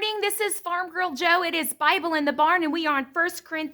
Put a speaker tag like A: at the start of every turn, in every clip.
A: morning. This is Farm Girl Joe. It is Bible in the Barn, and we are on Second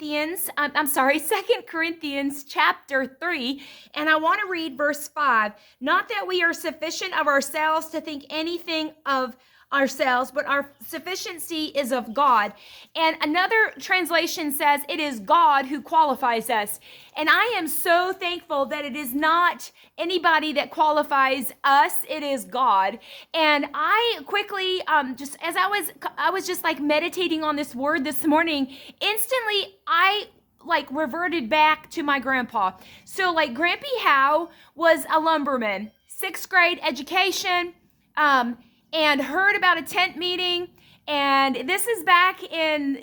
A: Corinthians chapter 3. And I want to read verse 5. Not that we are sufficient of ourselves to think anything of ourselves, but our sufficiency is of God. And another translation says it is God who qualifies us. And I am so thankful that it is not anybody that qualifies us, it is God. And I quickly, just as I was just like meditating on this word this morning, instantly I reverted back to my grandpa. So Grampy Howe was a lumberman, 6th grade education, and heard about a tent meeting. And this is back in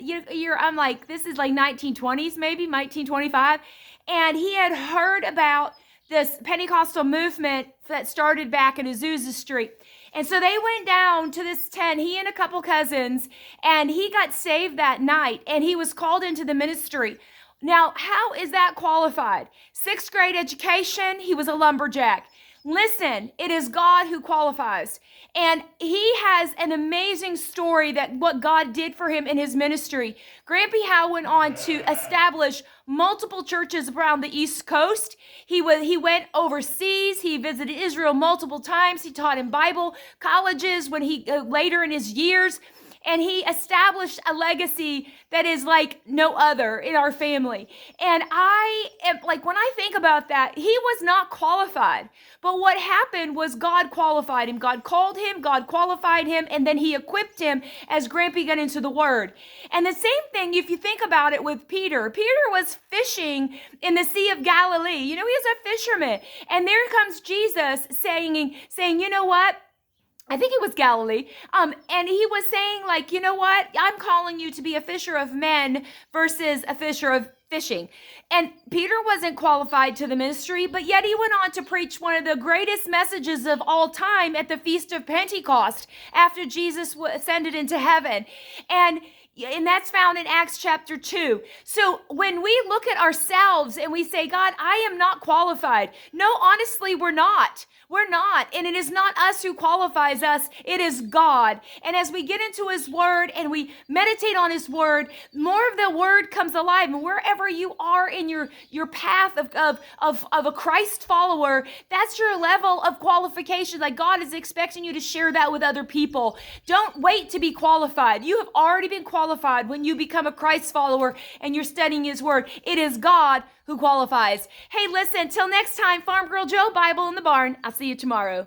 A: this is like 1920s, maybe 1925. And he had heard about this Pentecostal movement that started back in Azusa Street. And so they went down to this tent, he and a couple cousins, and he got saved that night, and he was called into the ministry. Now, how is that qualified? 6th grade education, he was a lumberjack. Listen, it is God who qualifies. And he has an amazing story that what God did for him in his ministry. Grampy Howe went on to establish multiple churches around the East Coast. He went overseas. He visited Israel multiple times. He taught in Bible colleges when he later in his years. And he established a legacy that is like no other in our family. And I am when I think about that, he was not qualified. But what happened was God qualified him. God called him, God qualified him, and then he equipped him as Grampy got into the word. And the same thing, if you think about it with Peter. Peter was fishing in the Sea of Galilee. You know, he was a fisherman. And there comes Jesus saying, you know what? I think it was Galilee. And he was saying, you know what? I'm calling you to be a fisher of men versus a fisher of fishing. And Peter wasn't qualified to the ministry, but yet he went on to preach one of the greatest messages of all time at the Feast of Pentecost after Jesus ascended into heaven. And that's found in Acts chapter 2. So when we look at ourselves and we say, God, I am not qualified. No, honestly, we're not. We're not. And it is not us who qualifies us. It is God. And as we get into his word and we meditate on his word, more of the word comes alive. And wherever you are in your path of a Christ follower, that's your level of qualification. Like God is expecting you to share that with other people. Don't wait to be qualified. You have already been qualified when you become a Christ follower and you're studying his word. It is God who qualifies. Hey, listen, till next time, Farm Girl Joe, Bible in the Barn. I'll see you tomorrow.